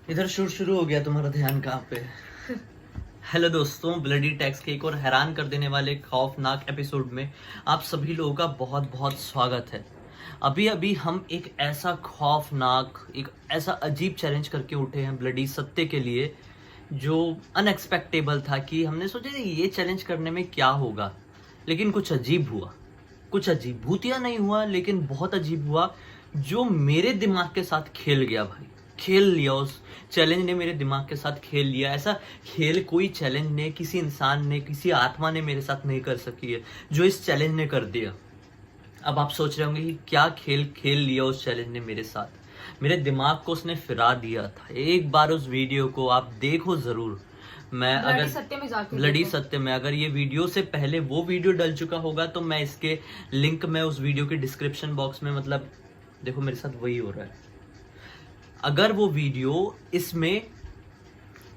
इधर शुरू हो गया, तुम्हारा ध्यान कहाँ पे? हेलो दोस्तों, ब्लडी टैक्स के एक और हैरान कर देने वाले खौफनाक एपिसोड में आप सभी लोगों का बहुत बहुत स्वागत है। अभी अभी हम एक ऐसा खौफनाक, एक ऐसा अजीब चैलेंज करके उठे हैं ब्लडी सत्य के लिए, जो अनएक्सपेक्टेबल था कि हमने सोचा ये चैलेंज करने में क्या होगा, लेकिन कुछ अजीब हुआ। कुछ अजीब, भूतिया नहीं हुआ लेकिन बहुत अजीब हुआ, जो मेरे दिमाग के साथ खेल गया भाई। खेल लिया, उस चैलेंज ने मेरे दिमाग के साथ खेल लिया। ऐसा खेल कोई चैलेंज ने, किसी इंसान ने, किसी आत्मा ने मेरे साथ नहीं कर सकी है जो इस चैलेंज ने कर दिया। अब आप सोच रहे होंगे कि क्या खेल खेल लिया उस चैलेंज ने मेरे साथ। मेरे दिमाग को उसने फिरा दिया था। एक बार उस वीडियो को आप देखो जरूर। मैं अगर सत्य में जाके ब्लडी देखो। सत्य में, अगर ये वीडियो से पहले वो वीडियो डल चुका होगा तो मैं इसके लिंक में उस वीडियो के डिस्क्रिप्शन बॉक्स में, मतलब देखो मेरे साथ वही हो रहा है। अगर वो वीडियो इसमें,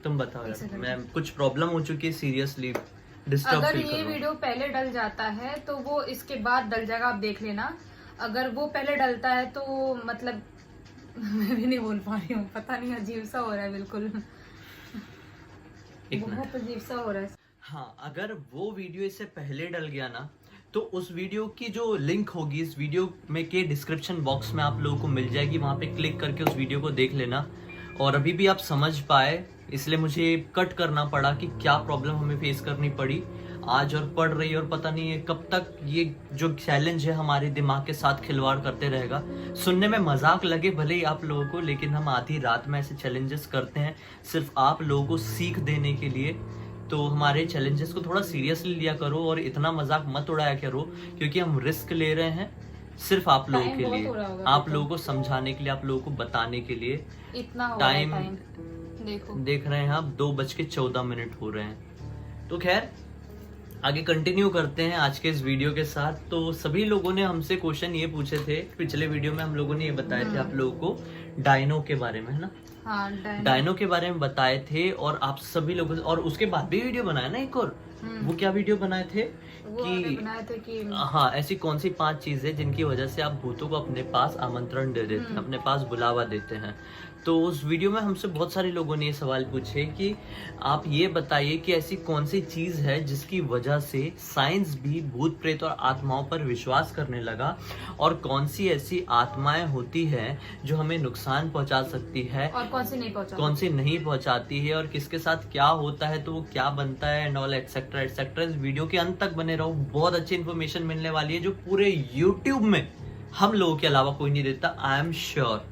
तुम बताओ यार, मैं कुछ प्रॉब्लम हो चुकी है सीरियसली, डिस्टर्ब अगर फील कर ये रहा हूं। वीडियो पहले डल जाता है तो वो इसके बाद डल जाएगा, आप देख लेना। अगर वो पहले डलता है तो मतलब मैं भी नहीं बोल पा रही हूँ, पता नहीं, अजीब सा हो रहा है बिल्कुल। एक मिनट। बहुत अजीब सा हो रहा है। हाँ, अगर वो वीडियो इससे पहले डल गया ना, तो उस वीडियो की जो लिंक होगी इस वीडियो में के डिस्क्रिप्शन बॉक्स में आप लोगों को मिल जाएगी। वहां पे क्लिक करके उस वीडियो को देख लेना। और अभी भी आप समझ पाए, इसलिए मुझे कट करना पड़ा कि क्या प्रॉब्लम हमें फेस करनी पड़ी आज और पड़ रही है, और पता नहीं है कब तक ये जो चैलेंज है हमारे दिमाग के साथ खिलवाड़ करते रहेगा। सुनने में मजाक लगे भले ही आप लोगों को, लेकिन हम आधी रात में ऐसे चैलेंजेस करते हैं सिर्फ आप लोगों को सीख देने के लिए। तो हमारे चैलेंजेस को थोड़ा सीरियसली लिया करो और इतना मजाक मत उड़ाया करो, क्योंकि हम रिस्क ले रहे हैं सिर्फ आप लोगों के लिए, आप लोगों को समझाने के लिए, आप लोगों को बताने के लिए। इतना हो टाइम देखो, देख रहे हैं आप, 2:14 हो रहे हैं। तो खैर आगे कंटिन्यू करते हैं आज के इस वीडियो के साथ। तो सभी लोगों ने हमसे क्वेश्चन ये पूछे थे, पिछले वीडियो में हम लोगों ने ये बताए थे आप लोगों को डायनो के बारे में, है ना? हाँ, डायनो के बारे में बताए थे, और आप सभी लोगों, और उसके बाद भी वीडियो बनाया ना एक और। वो क्या वीडियो बनाए थे वो बनाए थे कि हाँ, ऐसी कौन सी 5 चीजें जिनकी वजह से आप भूतों को अपने पास आमंत्रण दे देते हैं, अपने पास बुलावा देते हैं। तो उस वीडियो में हमसे बहुत सारे लोगों ने ये सवाल पूछे कि आप ये बताइए कि ऐसी कौन सी चीज है जिसकी वजह से साइंस भी भूत प्रेत और आत्माओं पर विश्वास करने लगा, और कौन सी ऐसी आत्माएं होती हैं जो हमें नुकसान पहुंचा सकती है, और कौन सी नहीं पहुंचाती है, और किसके साथ क्या होता है तो वो क्या बनता है, एंड ऑल एक्सेट्रा एक्सेट्रा। इस वीडियो के अंत तक बने रहो, बहुत अच्छी इन्फॉर्मेशन मिलने वाली है जो पूरे यूट्यूब में हम लोगों के अलावा कोई नहीं देता, आई एम श्योर।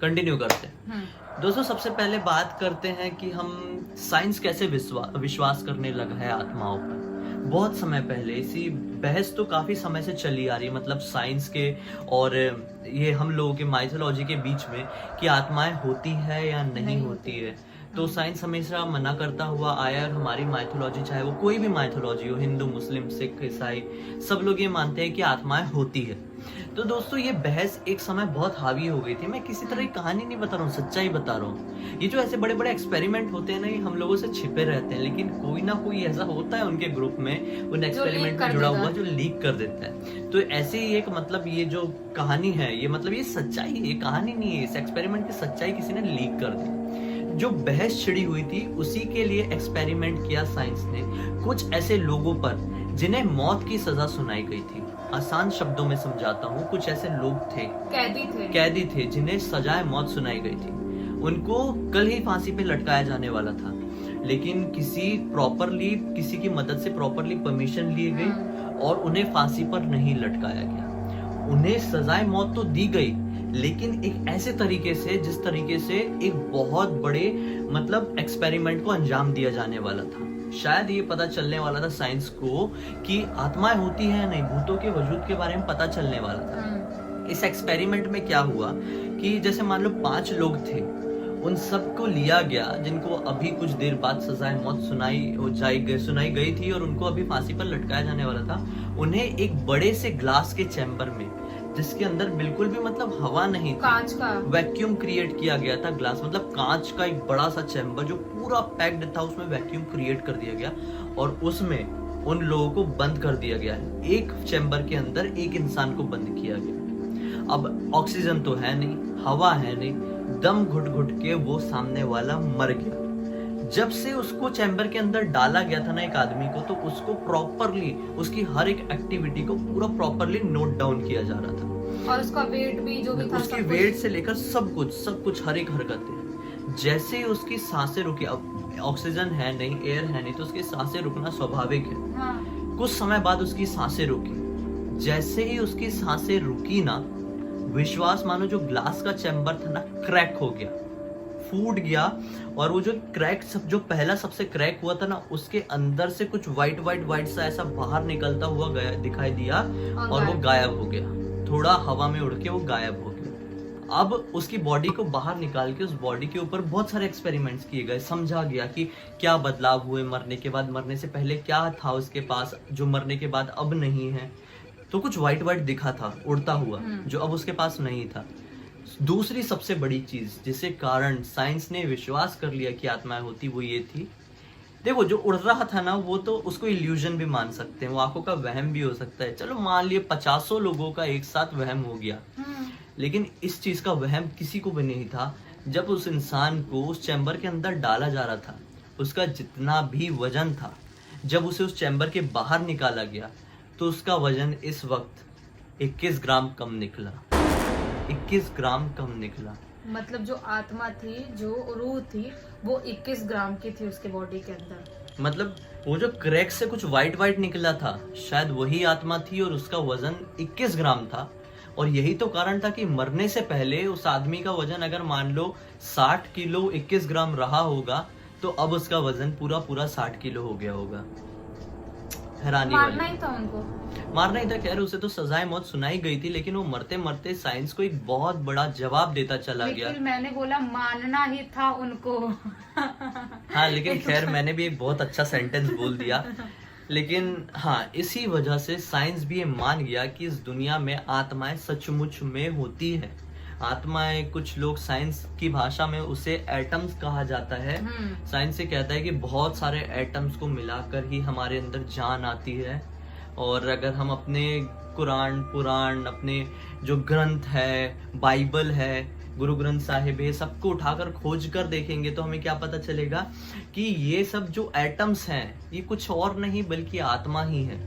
कंटिन्यू करते हैं दोस्तों। सबसे पहले बात करते हैं कि हम साइंस कैसे विश्वास करने लगा है आत्माओं पर। बहुत समय पहले इसी बहस तो काफी समय से चली आ रही है, मतलब साइंस के और ये हम लोगों के माइथोलॉजी के बीच में, कि आत्माएं होती है या नहीं होती है। तो साइंस हमेशा मना करता हुआ आया, और हमारी माइथोलॉजी, चाहे वो कोई भी माइथोलॉजी हो, हिंदू, मुस्लिम, सिख, ईसाई, सब लोग ये मानते हैं कि आत्माएं होती है। तो दोस्तों ये बहस एक समय बहुत हावी हो गई थी। मैं किसी तरह की कहानी नहीं बता रहा हूँ, सच्चाई बता रहा हूँ। ये जो ऐसे बड़े बड़े एक्सपेरिमेंट होते हैं ना, ये हम लोगों से छिपे रहते हैं, लेकिन कोई ना कोई ऐसा होता है उनके ग्रुप में, उन एक्सपेरिमेंट में जुड़ा हुआ, जो लीक कर देता है। तो ऐसे ही एक, मतलब ये जो कहानी है, ये मतलब ये सच्चाई है, ये कहानी नहीं है। इस एक्सपेरिमेंट की सच्चाई किसी ने लीक कर दी। जो बहस छिड़ी हुई थी उसी के लिए एक्सपेरिमेंट किया साइंस ने कुछ ऐसे लोगों पर जिन्हें मौत की सजा सुनाई गई थी। आसान शब्दों में समझाता हूँ, कुछ ऐसे लोग थे, कैदी थे जिन्हें सजाए मौत सुनाई गई थी। उनको कल ही फांसी पे लटकाया जाने वाला था, लेकिन किसी की मदद से प्रॉपरली परमिशन ली गई और उन्हें फांसी पर नहीं लटकाया गया। उन्हें सजाए मौत तो दी गई, लेकिन एक ऐसे तरीके से जिस तरीके से एक बहुत बड़े, मतलब एक्सपेरिमेंट को अंजाम दिया जाने वाला था। शायद ये पता चलने वाला था साइंस को कि आत्माएं होती है नहीं, भूतों के वजूद के बारे में पता चलने वाला था। इस एक्सपेरिमेंट में क्या हुआ कि जैसे मान लो 5 लोग थे, उन सबको लिया गया जिनको अभी कुछ देर बाद सजाए मौत सुनाई गई थी, और उनको अभी फांसी पर लटकाया जाने वाला था। उन्हें एक बड़े से ग्लास के चैम्बर में, जिसके अंदर बिल्कुल भी मतलब हवा नहीं थी, कांच का वैक्यूम क्रिएट किया गया था। ग्लास मतलब कांच का एक बड़ा सा चैम्बर जो पूरा पैक्ड था, उसमें वैक्यूम क्रिएट कर दिया गया, और उसमें उन लोगों को बंद कर दिया गया है। एक चैम्बर के अंदर एक इंसान को बंद किया गया। अब ऑक्सीजन तो है नहीं, हवा है नहीं, दम घुट घुट के वो सामने वाला मर गया। जब से उसको चैम्बर के अंदर डाला गया था ना एक आदमी को, तो उसको प्रॉपरली उसकी हर एक एक्टिविटी को पूरा प्रॉपरली नोट डाउन किया जा रहा था, और उसका वेट भी जो भी था, उसकी सब वेट से लेकर सब कुछ हर एक हरकतें। जैसे ही उसकी सांसें रुकी, अब ऑक्सीजन है नहीं, एयर है नहीं, तो उसकी सांसें रुकना स्वाभाविक है। हाँ। कुछ समय बाद उसकी सांसें रुकी। जैसे ही उसकी सांसें रुकी ना, विश्वास मानो जो ग्लास का चैम्बर था ना, क्रैक हो गया, फूट गया। और वो जो क्रैक जो पहला सबसे क्रैक हुआ था ना, उसके अंदर से कुछ वाइट सा ऐसा बाहर निकलता हुआ गया, दिखाई दिया, और वो गायब हो गया। थोड़ा हवा में उड़ के वो गायब हो गया। अब उसकी बॉडी को बाहर निकाल के उस बॉडी के ऊपर बहुत सारे एक्सपेरिमेंट्स किए गए, समझा गया कि क्या बदलाव हुए मरने के बाद, मरने से पहले क्या था उसके पास जो मरने के बाद अब नहीं है। तो कुछ वाइट दिखा था उड़ता हुआ, जो अब उसके पास नहीं था। दूसरी सबसे बड़ी चीज जिसे कारण साइंस ने विश्वास कर लिया कि आत्माएं होती, वो ये थी, देखो जो उड़ रहा था ना, वो तो उसको इल्यूजन भी मान सकते हैं, वो आंखों का वहम भी हो सकता है। चलो मान लिए 50 लोगों का एक साथ वहम हो गया, लेकिन इस चीज का वहम किसी को भी नहीं था। जब उस इंसान को उस चैम्बर के अंदर डाला जा रहा था, उसका जितना भी वजन था, जब उसे उस चैम्बर के बाहर निकाला गया, तो उसका वजन इस वक्त 21 ग्राम कम निकला। 21 ग्राम कम निकला। मतलब जो आत्मा थी, जो रूह थी, वो 21 ग्राम की थी उसके बॉडी के अंदर। मतलब वो जो क्रैक से कुछ वाइट निकला था, शायद वही आत्मा थी, और उसका वजन 21 ग्राम था। और यही तो कारण था कि मरने से पहले उस आदमी का वजन अगर मान लो 60 किलो 21 ग्राम रहा होगा, तो अब उसका वजन पूरा 60 किलो हो गया होगा। हैरानी वाली। मारना ही था उनको, मारना ही था। खैर उसे तो सजाए मौत सुनाई गई थी, लेकिन वो मरते मरते साइंस को एक बहुत बड़ा जवाब देता चला गया। लेकिन मैंने बोला मानना ही था उनको। हाँ, लेकिन खैर मैंने भी एक बहुत अच्छा सेंटेंस बोल दिया। लेकिन हाँ, इसी वजह से साइंस भी ये मान गया कि इस दुनिया में आत्माएं सचमुच में होती है। आत्माएं, कुछ लोग साइंस की भाषा में उसे एटम्स कहा जाता है। साइंस से कहता है कि बहुत सारे एटम्स को मिलाकर ही हमारे अंदर जान आती है। और अगर हम अपने कुरान पुराण, अपने जो ग्रंथ है, बाइबल है, गुरु ग्रंथ साहिब है, सबको उठाकर खोज कर देखेंगे, तो हमें क्या पता चलेगा कि ये सब जो एटम्स हैं, ये कुछ और नहीं बल्कि आत्मा ही है।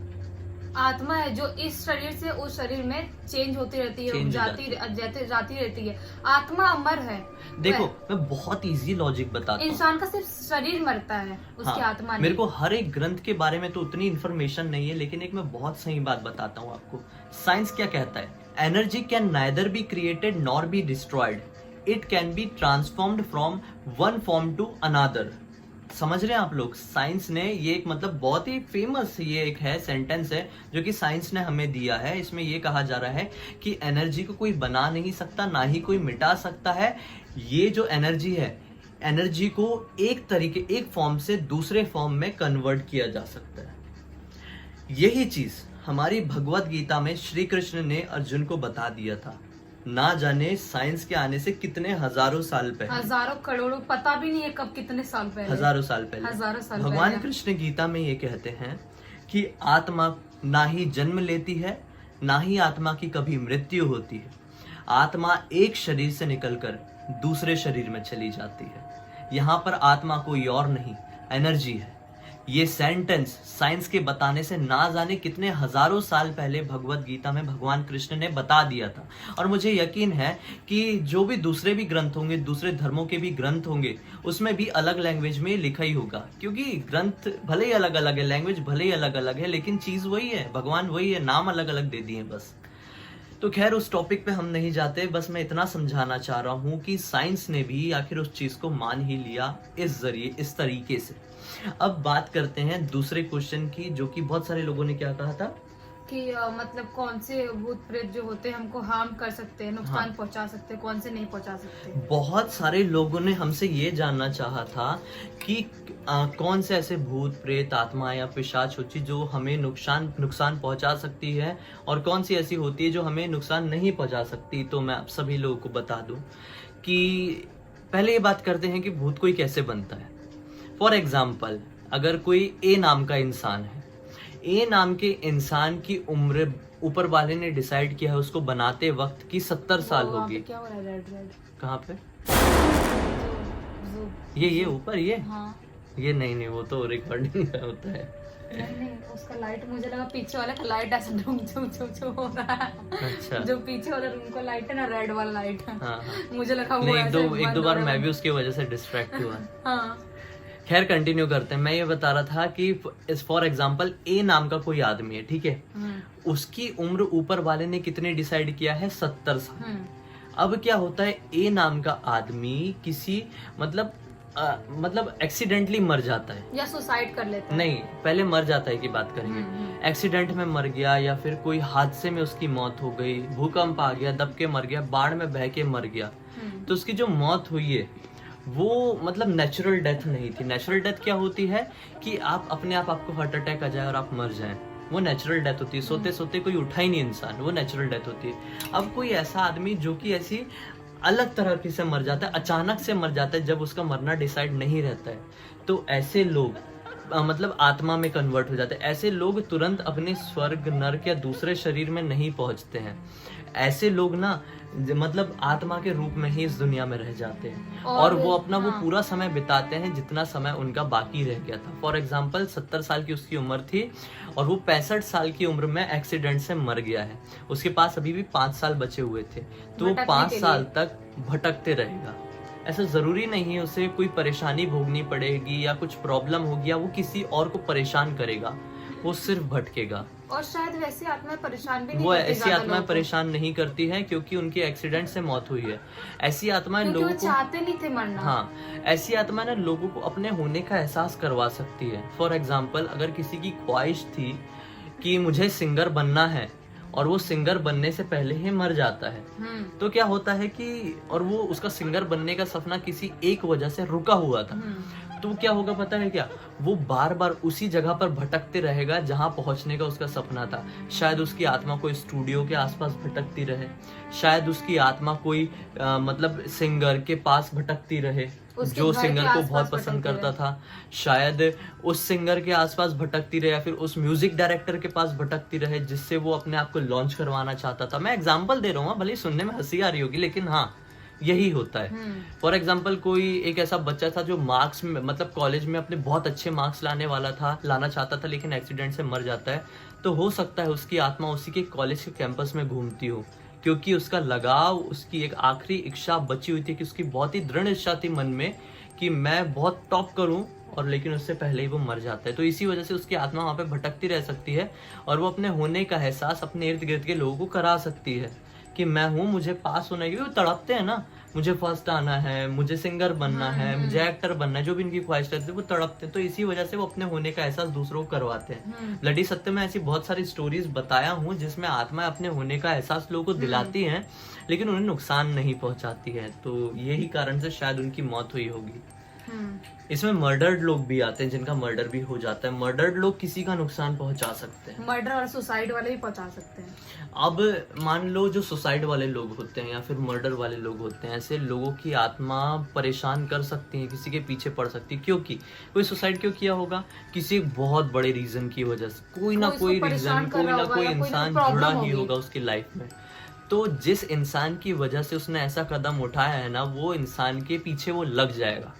आत्मा है जो इस शरीर से उस शरीर में चेंज होती रहती है, जाती रहती है। आत्मा अमर है। देखो मैं बहुत इजी लॉजिक बताता हूँ। इंसान का सिर्फ शरीर मरता है, उसकी आत्मा नहीं। मेरे को हर एक ग्रंथ के बारे में तो उतनी इन्फॉर्मेशन नहीं है, लेकिन एक मैं बहुत सही बात बताता हूँ आपको। साइंस क्या कहता है? Energy can neither be created nor be destroyed, it can be transformed from one form to another. समझ रहे हैं आप लोग? साइंस ने ये एक मतलब बहुत ही फेमस ये एक है सेंटेंस है जो कि साइंस ने हमें दिया है। इसमें ये कहा जा रहा है कि एनर्जी को कोई बना नहीं सकता, ना ही कोई मिटा सकता है। ये जो एनर्जी है, एनर्जी को एक फॉर्म से दूसरे फॉर्म में कन्वर्ट किया जा सकता है। यही चीज हमारी भगवत गीता में श्री कृष्ण ने अर्जुन को बता दिया था। ना जाने साइंस के आने से कितने हजारों साल पहले, हजारों करोड़ों, पता भी नहीं है कब, कितने साल पहले, हजारों साल पहले भगवान कृष्ण गीता में ये कहते हैं कि आत्मा ना ही जन्म लेती है, ना ही आत्मा की कभी मृत्यु होती है। आत्मा एक शरीर से निकलकर दूसरे शरीर में चली जाती है। यहाँ पर आत्मा कोई और नहीं, एनर्जी है। ये सेंटेंस साइंस के बताने से ना जाने कितने हजारों साल पहले भगवत गीता में भगवान कृष्ण ने बता दिया था। और मुझे यकीन है कि जो भी दूसरे भी ग्रंथ होंगे, दूसरे धर्मों के भी ग्रंथ होंगे, उसमें भी अलग लैंग्वेज में लिखा ही होगा। क्योंकि ग्रंथ भले ही अलग अलग है, लैंग्वेज भले ही अलग अलग है, लेकिन चीज वही है, भगवान वही है, नाम अलग अलग दे दिए बस। तो खैर उस टॉपिक पे हम नहीं जाते, बस मैं इतना समझाना चाह रहा हूँ कि साइंस ने भी आखिर उस चीज को मान ही लिया इस तरीके से। अब बात करते हैं दूसरे क्वेश्चन की, जो कि बहुत सारे लोगों ने क्या कहा था कि मतलब कौन से भूत प्रेत जो होते हैं हमको हार्म कर सकते हैं, नुकसान पहुंचा सकते हैं, कौन से नहीं पहुंचा सकते। बहुत सारे लोगों ने हमसे ये जानना चाहा था कि कौन से ऐसे भूत प्रेत आत्मा या पिशाच होती जो हमें नुकसान पहुंचा सकती है, और कौन सी ऐसी होती है जो हमें नुकसान नहीं पहुंचा सकती। तो मैं आप सभी लोगों को बता दूं कि पहले ये बात करते हैं कि भूत कोई कैसे बनता है। फॉर एग्जाम्पल, अगर कोई ए नाम का इंसान है, ए नाम के इंसान की उम्र ऊपर वाले ने डिसाइड किया है उसको बनाते वक्त की 70 साल होगी। क्या हो रहा है? रेड कहाँ पे? ये ऊपर ये हाँ ये नहीं वो तो रिकॉर्डिंग का होता है। नहीं उसका लाइट, मुझे लगा पीछे वाले का लाइट ऐसा ढूंढ छू हो रहा है। अच्छा जो पीछे वाला रूम का लाइट है ना, रेड वाला लाइट है, हाँ मुझे लगा वो नहीं ऐसे एक दो बंद बार हो रहा मैं है। भी उसकी वजह से डिस्ट्रैक्ट हुआ। हाँ खैर कंटिन्यू करते हैं। मैं ये बता रहा था कि फॉर एग्जाम्पल ए नाम का कोई आदमी है, ठीक है, उसकी उम्र ऊपर वाले ने कितने डिसाइड किया है, 70 साल। अब क्या होता है, ए नाम का आदमी किसी मतलब एक्सीडेंटली मर जाता है या सुसाइड कर लेता है। नहीं पहले मर जाता है की बात करेंगे। एक्सीडेंट में मर गया या फिर कोई हादसे में उसकी मौत हो गई, भूकंप आ गया, दब के मर गया, बाढ़ में बह के मर गया, तो उसकी जो मौत हुई है वो मतलब नेचुरल डेथ नहीं थी। नेचुरल डेथ क्या होती है कि आप अपने आप आपको हार्ट अटैक आ जाए और आप मर जाएं, वो नेचुरल डेथ होती है। सोते सोते कोई उठा ही नहीं इंसान, वो नेचुरल डेथ होती है। अब कोई ऐसा आदमी जो कि ऐसी अलग तरह से मर जाता है, अचानक से मर जाता है जब उसका मरना डिसाइड नहीं रहता है, तो ऐसे लोग मतलब आत्मा में कन्वर्ट हो जाते हैं। ऐसे लोग तुरंत अपने स्वर्ग नरक या दूसरे शरीर में नहीं पहुंचते हैं। ऐसे लोग ना मतलब आत्मा के रूप में ही इस दुनिया में रह जाते हैं और वो अपना वो पूरा समय बिताते हैं जितना समय उनका बाकी रह गया था। फॉर एग्जाम्पल 70 साल की उसकी उम्र थी और वो 65 साल की उम्र में एक्सीडेंट से मर गया है। उसके पास अभी भी 5 साल बचे हुए थे, तो वो 5 साल तक भटकते रहेगा। ऐसा जरूरी नहीं है उसे कोई परेशानी भोगनी पड़ेगी या कुछ प्रॉब्लम होगी या वो किसी और को परेशान करेगा, वो सिर्फ भटकेगा। और शायद वैसी आत्माएं परेशान भी नहीं वो करती ऐसी ज्यादा आत्माएं लोगों को। परेशान नहीं करती हैं क्योंकि उनकी एक्सीडेंट से मौत हुई है। ऐसी आत्माएं क्योंकि लोगों वो को चाहते नहीं थे मरना। हाँ ऐसी आत्माएं ना लोगों को अपने होने का एहसास करवा सकती है। फॉर एग्जाम्पल अगर किसी की ख्वाहिश थी कि मुझे सिंगर बनना है और वो सिंगर बनने से पहले ही मर जाता है, तो क्या होता है कि और वो उसका सिंगर बनने का सपना किसी एक वजह से रुका हुआ था, तो क्या होगा पता है क्या, वो बार बार उसी जगह पर भटकते रहेगा जहां पहुंचने का उसका सपना था। शायद उसकी आत्मा कोई स्टूडियो के आसपास भटकती रहे, शायद उसकी आत्मा कोई मतलब सिंगर के पास भटकती रहे जो सिंगर को बहुत पसंद करता था, शायद उस सिंगर के आसपास भटकती रहे या फिर उस म्यूजिक डायरेक्टर के पास भटकती रहे जिससे वो अपने आप को लॉन्च करवाना चाहता था। मैं एग्जांपल दे रहा हूँ, भले सुनने में हंसी आ रही होगी लेकिन हाँ यही होता है। फॉर एग्जाम्पल कोई एक ऐसा बच्चा था जो मार्क्स में मतलब कॉलेज में अपने बहुत अच्छे मार्क्स लाना चाहता था लेकिन एक्सीडेंट से मर जाता है, तो हो सकता है उसकी आत्मा उसी के कॉलेज के कैंपस में घूमती हो क्योंकि उसका लगाव, उसकी एक आखिरी इच्छा बची हुई थी कि उसकी बहुत ही दृढ़ इच्छा थी मन में कि मैं बहुत टॉप करूं, और लेकिन उससे पहले ही वो मर जाता है। तो इसी वजह से उसकी आत्मा वहां पे भटकती रह सकती है और वो अपने होने का एहसास अपने इर्द गिर्द के लोगों को करा सकती है कि मैं हूँ, मुझे पास होना है। वो तड़पते हैं ना, मुझे फर्स्ट आना है, मुझे सिंगर बनना है, मुझे एक्टर बनना है, जो भी इनकी ख्वाहिश रहती है वो तड़पते हैं। तो इसी वजह से वो अपने होने का एहसास दूसरों को करवाते हैं। ब्लडी सत्य में ऐसी बहुत सारी स्टोरीज बताया हूँ जिसमें आत्मा अपने होने का एहसास लोगों को दिलाती हैं लेकिन उन्हें नुकसान नहीं पहुंचाती है, तो यही कारण से शायद उनकी मौत हुई होगी। इसमें मर्डर्ड लोग भी आते हैं जिनका मर्डर भी हो जाता है। मर्डर्ड लोग किसी का नुकसान पहुंचा सकते हैं, मर्डर और सुसाइड वाले भी पहुंचा सकते हैं। अब मान लो जो सुसाइड वाले लोग होते हैं या फिर मर्डर वाले लोग होते हैं, ऐसे लोगों की आत्मा परेशान कर सकती है, किसी के पीछे पड़ सकती है। क्योंकि कोई सुसाइड क्यों किया होगा, किसी बहुत बड़े रीजन की वजह से, कोई ना कोई रीजन, कोई ना कोई इंसान जुड़ा ही होगा उसकी लाइफ में। तो जिस इंसान की वजह से उसने ऐसा कदम उठाया है ना, वो इंसान के पीछे वो लग जाएगा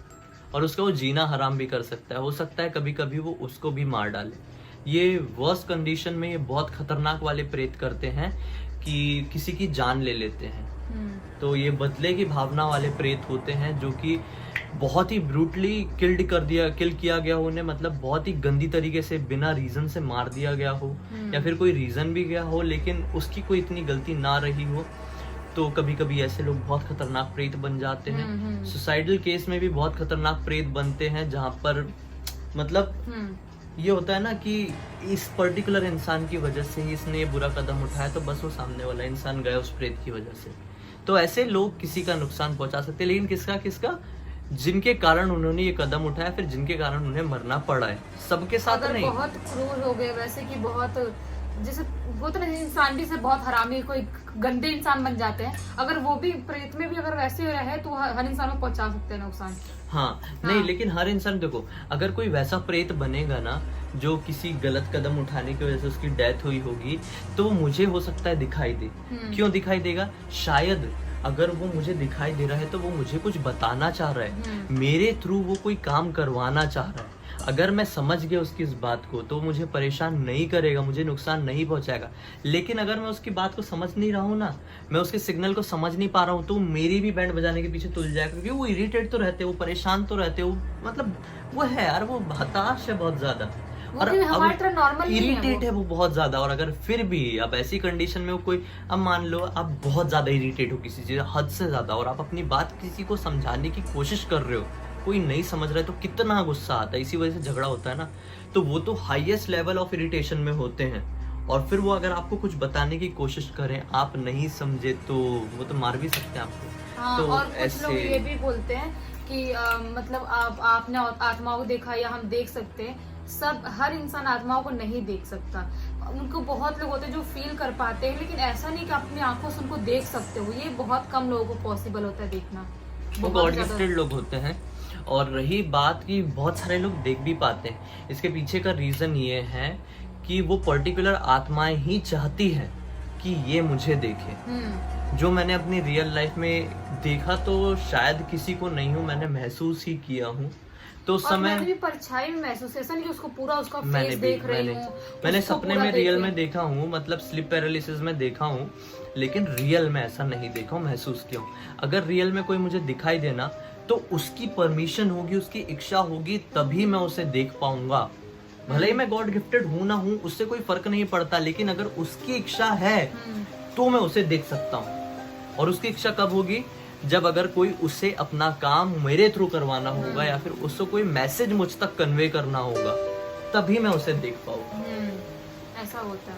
और उसका वो जीना हराम भी कर सकता है। हो सकता है कभी कभी वो उसको भी मार डाले। ये वर्स्ट कंडीशन में ये बहुत खतरनाक वाले प्रेत करते हैं कि किसी की जान ले लेते हैं। तो ये बदले की भावना वाले प्रेत होते हैं जो कि बहुत ही ब्रूटली किल किया गया हो उन्हें, मतलब बहुत ही गंदी तरीके से बिना रीजन से मार दिया गया हो या फिर कोई रीजन भी गया हो लेकिन उसकी कोई इतनी गलती ना रही हो। तो कभी कभी ऐसे लोग बहुत खतरनाक प्रेत बन जाते हैं। सुसाइडल केस में भी बहुत खतरनाक प्रेत बनते हैं जहाँ पर मतलब ये होता है ना कि इस पर्टिकुलर इंसान की वजह से ही इसने ये बुरा कदम उठाया, तो बस वो सामने वाला इंसान गया उस प्रेत की वजह से। तो ऐसे लोग किसी का नुकसान पहुंचा सकते हैं, लेकिन किसका जिनके कारण उन्होंने ये कदम उठाया, फिर जिनके कारण उन्हें मरना पड़ा है, सबके साथ अगर नहीं। बहुत क्रूर हो गए वैसे कि बहुत जैसे वो तो नहीं, इंसान भी से बहुत हरामी कोई गंदे इंसान बन जाते हैं, अगर वो भी प्रेत में भी अगर वैसे रहे तो हर इंसान को पहुंचा सकते हैं नुकसान। हाँ नहीं, लेकिन हर इंसान देखो, अगर कोई वैसा प्रेत बनेगा ना जो किसी गलत कदम उठाने की वजह से उसकी डेथ हुई होगी, तो मुझे हो सकता है दिखाई दे। क्यों दिखाई देगा? शायद अगर वो मुझे दिखाई दे रहा है तो वो मुझे कुछ बताना चाह रहा है, मेरे थ्रू वो कोई काम करवाना चाह रहा है। अगर मैं समझ गया उसकी इस बात को तो मुझे परेशान नहीं करेगा, मुझे नुकसान नहीं पहुंचाएगा। लेकिन अगर मैं उसकी बात को समझ नहीं रहा हूँ ना, मैं उसके सिग्नल को समझ नहीं पा रहा हूँ, तो मेरी भी बैंड बजाने के पीछे तुल जाएगा, क्योंकि वो इरिटेट तो रहते, वो परेशान तो रहते, वो मतलब वो है यार, वो हताश है बहुत ज्यादा, और हमारी तरह नॉर्मल इरिटेट है वो बहुत ज्यादा। और अगर फिर भी अब ऐसी कंडीशन में वो कोई, अब मान लो आप बहुत ज्यादा इरिटेट हो किसी चीज हद से ज्यादा, और आप अपनी बात किसी को समझाने की कोशिश कर रहे हो, कोई नहीं समझ रहा है, तो कितना गुस्सा आता है, इसी वजह से झगड़ा होता है ना। तो वो तो हाईएस्ट लेवल ऑफ इरिटेशन में होते हैं, और फिर वो अगर आपको कुछ बताने की कोशिश करें, आप नहीं समझे, तो वो तो मार भी सकते हैं आपको। हाँ, तो और कुछ लोग ये भी बोलते हैं कि मतलब आपने आत्माओं को देखा, या हम देख सकते हैं, सब हर इंसान आत्माओं को नहीं देख सकता। उनको बहुत लोग होते हैं जो फील कर पाते हैं, लेकिन ऐसा नहीं कि अपनी आंखों से उनको देख सकते हो, ये बहुत कम लोगों को पॉसिबल होता है देखना। वो गॉड गिफ्टेड लोग होते हैं। और रही बात कि बहुत सारे लोग देख भी पाते हैं, इसके पीछे का रीजन ये है कि वो पर्टिकुलर आत्माएं ही चाहती है कि ये मुझे देखे। जो मैंने अपनी रियल लाइफ में देखा, तो शायद किसी को नहीं हूँ, मैंने महसूस ही किया हूँ। तो समय मैंने भी परछाई में महसूस, ऐसा नहीं कि उसको पूरा उसका फेस देख रही हूँ, मैंने सपने में रियल में देखा हूँ, मतलब स्लिप पैरालिसिस में देखा हूँ, लेकिन रियल में ऐसा नहीं देखा हूँ, महसूस किया हूँ। अगर रियल में कोई मुझे दिखाई देना, तो उसकी परमिशन होगी, उसकी इच्छा होगी, तभी मैं उसे देख पाऊंगा। भले ही मैं गॉड गिफ्टेड हूं ना हूं, उससे कोई फर्क नहीं पड़ता, लेकिन अगर उसकी इच्छा है तो मैं उसे देख सकता हूँ। और उसकी इच्छा कब होगी? जब अगर कोई उसे अपना काम मेरे थ्रू करवाना होगा, या फिर उसको कोई मैसेज मुझ तक कन्वे करना होगा, तभी मैं उसे देख पाऊंगा। ऐसा होता है।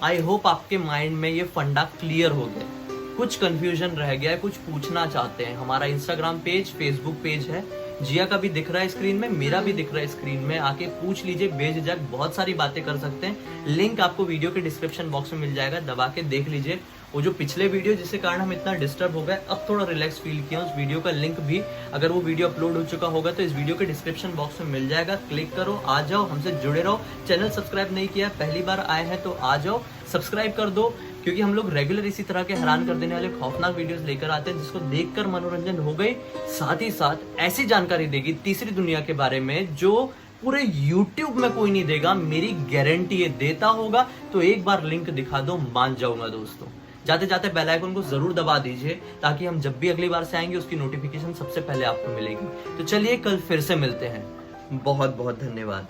आई होप आपके माइंड में ये फंडा क्लियर हो गया। कुछ कंफ्यूजन रह गया है, कुछ पूछना चाहते हैं, हमारा इंस्टाग्राम पेज, फेसबुक पेज है, जिया का भी दिख रहा है स्क्रीन में, मेरा भी दिख रहा है स्क्रीन में, आके पूछ लीजिए बेझिझक, बहुत सारी बातें कर सकते हैं। लिंक आपको वीडियो के डिस्क्रिप्शन बॉक्स में मिल जाएगा, दबा के देख लीजिए। वो जो पिछले वीडियो जिसके कारण हम इतना डिस्टर्ब हो गए, अब थोड़ा रिलैक्स फील किया, उस वीडियो का लिंक भी, अगर वो वीडियो अपलोड हो चुका होगा तो इस वीडियो के डिस्क्रिप्शन बॉक्स में मिल जाएगा, क्लिक करो, आ जाओ, हमसे जुड़े रहो। चैनल सब्सक्राइब नहीं किया, पहली बार आए हैं तो आ जाओ, सब्सक्राइब कर दो, क्योंकि हम लोग रेगुलर इसी तरह के हैरान कर देने वाले खौफनाक वीडियोस लेकर आते हैं, जिसको देखकर मनोरंजन हो गई, साथ ही साथ ऐसी जानकारी देगी तीसरी दुनिया के बारे में जो पूरे YouTube में कोई नहीं देगा, मेरी गारंटी ये देता होगा। तो एक बार लिंक दिखा दो, मान जाऊंगा दोस्तों। जाते जाते बेल आइकन को जरूर दबा दीजिए, ताकि हम जब भी अगली बार से आएंगे उसकी नोटिफिकेशन सबसे पहले आपको मिलेगी। तो चलिए कल फिर से मिलते हैं, बहुत बहुत धन्यवाद।